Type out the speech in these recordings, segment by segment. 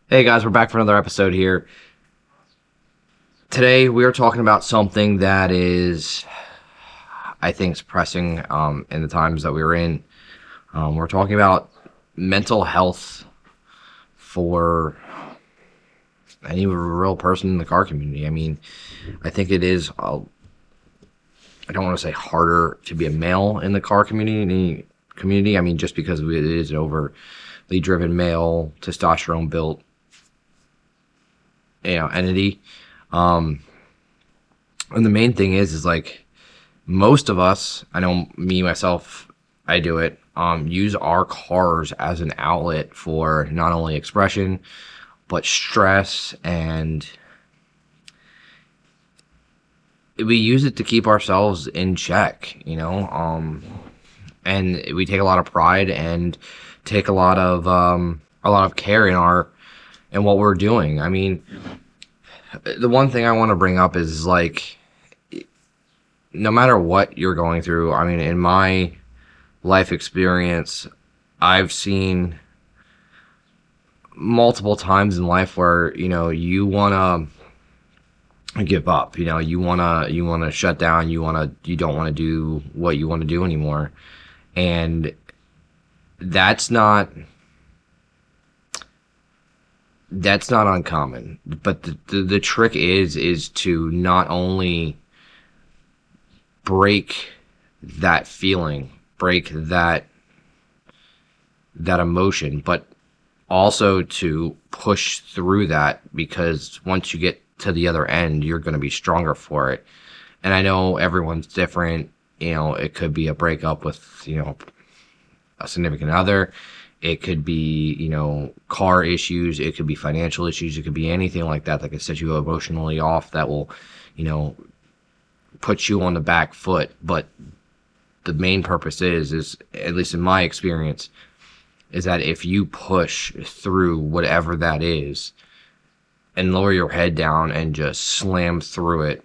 Hey guys, we're back for another episode here. Today we are talking about something that is, I think, is pressing in the times that we're in. We're talking about mental health for any real person in the car community. I mean, I think it is, I don't want to say harder to be a male in the car community. I mean, just because it is an overly driven male, testosterone built, entity. Um, and the main thing is like most of us, I know me myself, I do it. Use our cars as an outlet for not only expression but stress, and we use it to keep ourselves in check. And we take a lot of pride and take a lot of care in what we're doing. I mean, the one thing I want to bring up is like no matter what you're going through, I mean, in my life experience, I've seen multiple times in life where, you want to give up, you want to shut down, you don't want to do what you want to do anymore. And that's not that's not uncommon. But the trick is to not only break that feeling, break that emotion, but also to push through that, because once you get to the other end, you're going to be stronger for it. And I know everyone's different. It could be a breakup with, a significant other. It could be, car issues. It could be financial issues. It could be anything like that could set you emotionally off, that will, you know, put you on the back foot. But the main purpose is, at least in my experience, is that if you push through whatever that is and lower your head down and just slam through it,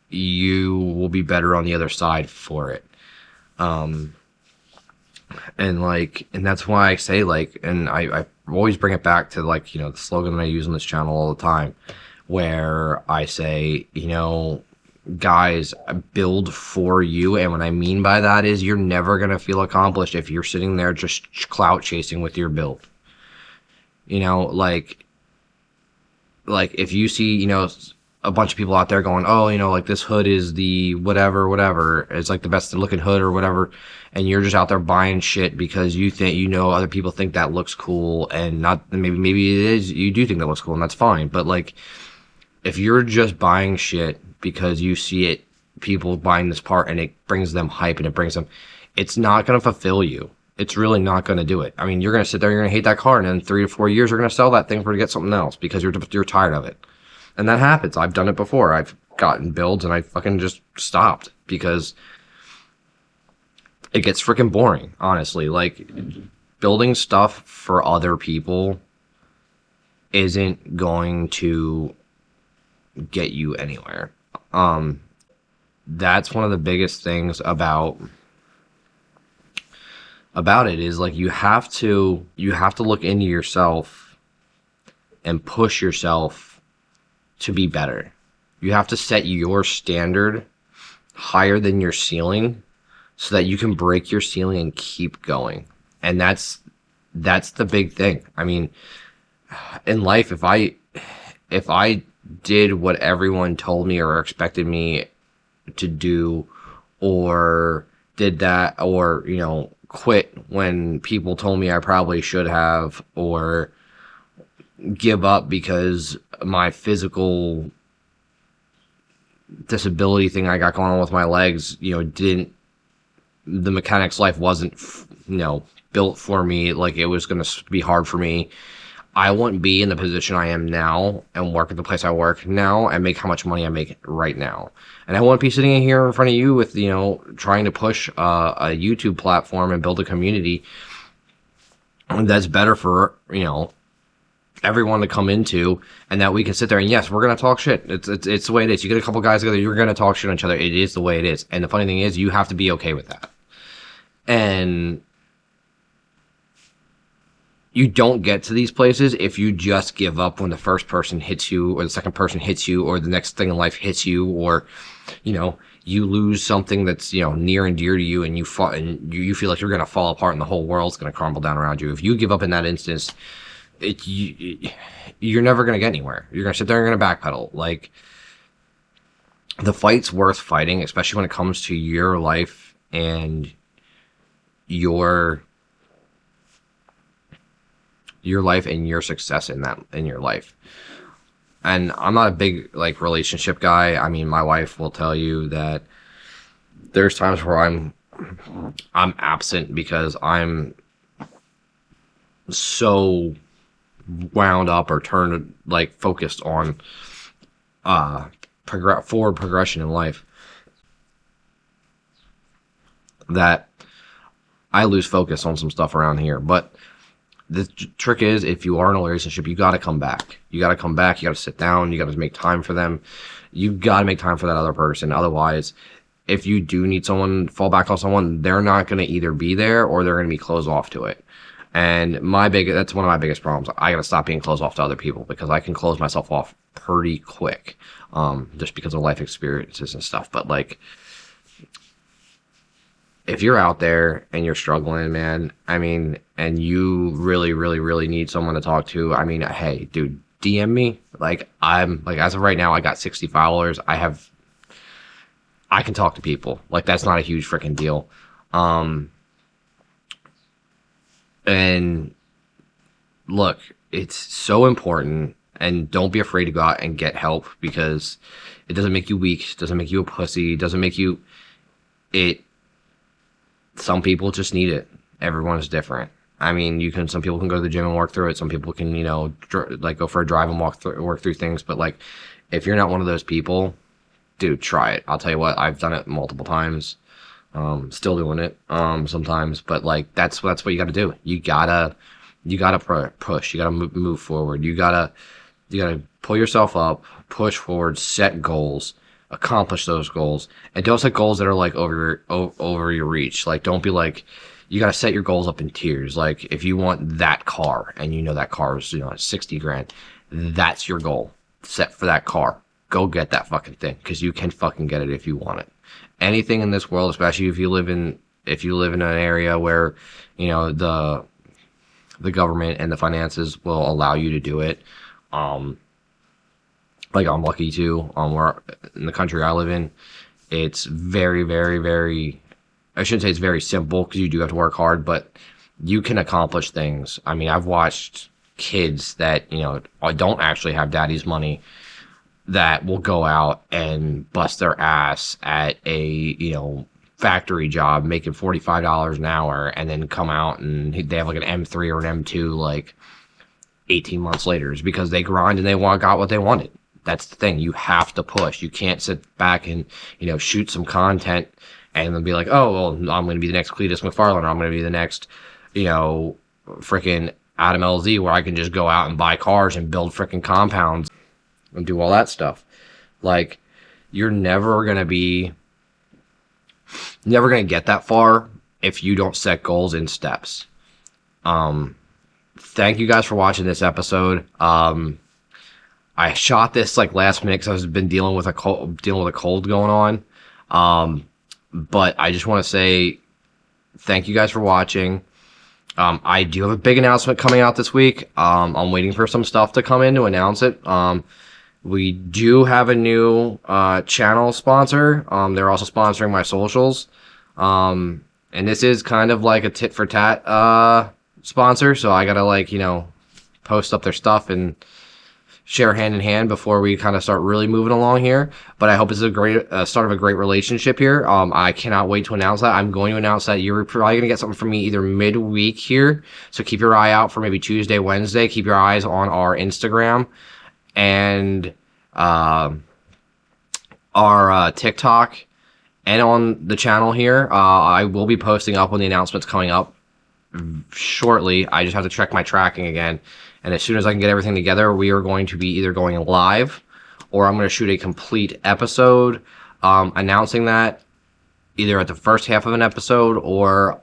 you will be better on the other side for it. And that's why I say, and I always bring it back to, the slogan that I use on this channel all the time, where I say, guys, build for you. And what I mean by that is you're never going to feel accomplished if you're sitting there just clout chasing with your build. Like if you see, a bunch of people out there going, oh, this hood is the whatever, it's like the best looking hood or whatever, and you're just out there buying shit because you think, other people think that looks cool, and not, maybe it is, you do think that looks cool, and that's fine. But if you're just buying shit because you see it, people buying this part, and it brings them hype and it's not going to fulfill you. It's really not going to do it. I mean, you're going to sit there, you're going to hate that car, and in 3 to 4 years, you're going to sell that thing to get something else because you're tired of it. And that happens. I've done it before. I've gotten builds and I fucking just stopped because it gets freaking boring, honestly. Building stuff for other people isn't going to get you anywhere. That's one of the biggest things about it is you have to look into yourself and push yourself to be better. You have to set your standard higher than your ceiling so that you can break your ceiling and keep going. And that's the big thing. I mean, in life, if I did what everyone told me or expected me to do, or did that, or quit when people told me I probably should have, or give up because my physical disability thing I got going on with my legs, the mechanics life wasn't, built for me. It was going to be hard for me. I wouldn't be in the position I am now and work at the place I work now and make how much money I make right now. And I wouldn't be sitting in here in front of you with, trying to push a YouTube platform and build a community that's better for, everyone to come into, and that we can sit there and, yes, we're going to talk shit. It's the way it is. You get a couple guys together, you're going to talk shit on each other. It is the way it is. And the funny thing is, you have to be okay with that. And you don't get to these places if you just give up when the first person hits you or the second person hits you or the next thing in life hits you, or you lose something that's near and dear to you, and you feel like you're going to fall apart and the whole world's going to crumble down around you. If you give up in that instance, you're never going to get anywhere. You're going to sit there and you're going to backpedal. Like, the fight's worth fighting, especially when it comes to your life and your life and your success in your life. And I'm not a big relationship guy. I mean, my wife will tell you that there's times where I'm absent because I'm so wound up or turned focused on forward progression in life that I lose focus on some stuff around here. But the trick is, if you are in a relationship, you got to come back. You got to sit down. You got to make time for them. You got to make time for that other person. Otherwise, if you do need someone, fall back on someone, they're not going to either be there or they're going to be closed off to it. And that's one of my biggest problems. I got to stop being closed off to other people, because I can close myself off pretty quick, just because of life experiences and stuff. But if you're out there and you're struggling, man, I mean, and you really, really, really need someone to talk to, I mean, hey, dude, DM me. As of right now, I got 60 followers. I can talk to people. That's not a huge freaking deal. And look, it's so important, and don't be afraid to go out and get help, because it doesn't make you weak. It doesn't make you a pussy. It doesn't make you some people just need it. Everyone is different. I mean, some people can go to the gym and work through it. Some people can, go for a drive and work through things. But if you're not one of those people, dude, try it. I'll tell you what, I've done it multiple times. Still doing it sometimes. But that's what you got to do. You gotta push. You gotta move forward. You gotta pull yourself up, push forward, set goals, accomplish those goals, and don't set goals that are over your reach. Don't be you got to set your goals up in tiers. If you want that car, and that car is 60 grand, that's your goal set for that car. Go get that fucking thing, because you can fucking get it if you want it. Anything in this world, especially if you live in an area where the government and the finances will allow you to do it. I'm lucky too. Where in the country I live in, it's very, very, very, I shouldn't say it's very simple, because you do have to work hard, but you can accomplish things. I mean, I've watched kids that, don't actually have daddy's money, that will go out and bust their ass at a, factory job making $45 an hour, and then come out and they have an M3 or an M2 18 months later. It's because they grind and they got what they wanted. That's the thing. You have to push. You can't sit back and, shoot some content and then be like, oh, well, I'm going to be the next Cletus McFarland, or I'm going to be the next, freaking Adam LZ, where I can just go out and buy cars and build freaking compounds and do all that stuff. You're never going to get that far if you don't set goals in steps. Thank you guys for watching this episode. I shot this last minute because I've been dealing with a cold going on. But I just want to say thank you guys for watching. I do have a big announcement coming out this week. I'm waiting for some stuff to come in to announce it. We do have a new channel sponsor. They're also sponsoring my socials. And this is kind of like a tit for tat sponsor. So I got to post up their stuff and share hand in hand before we kind of start really moving along here. But I hope it's a great start of a great relationship here. I cannot wait to announce that. I'm going to announce that you're probably going to get something from me either midweek here. So keep your eye out for maybe Tuesday, Wednesday. Keep your eyes on our Instagram and our TikTok and on the channel here. I will be posting up when the announcement's coming up shortly. I just have to check my tracking again. And as soon as I can get everything together, we are going to be either going live, or I'm going to shoot a complete episode announcing that either at the first half of an episode or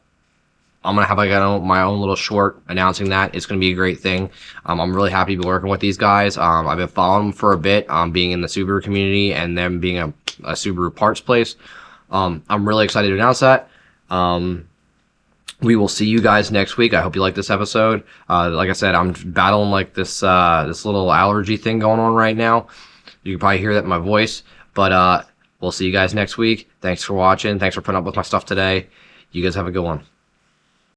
I'm gonna have like my own little short announcing that. It's gonna be a great thing. I'm really happy to be working with these guys. I've been following them for a bit, being in the Subaru community and them being a Subaru parts place. I'm really excited to announce that. We will see you guys next week. I hope you like this episode. Like I said, I'm battling like this little allergy thing going on right now. You can probably hear that in my voice, but we'll see you guys next week. Thanks for watching. Thanks for putting up with my stuff today. You guys have a good one.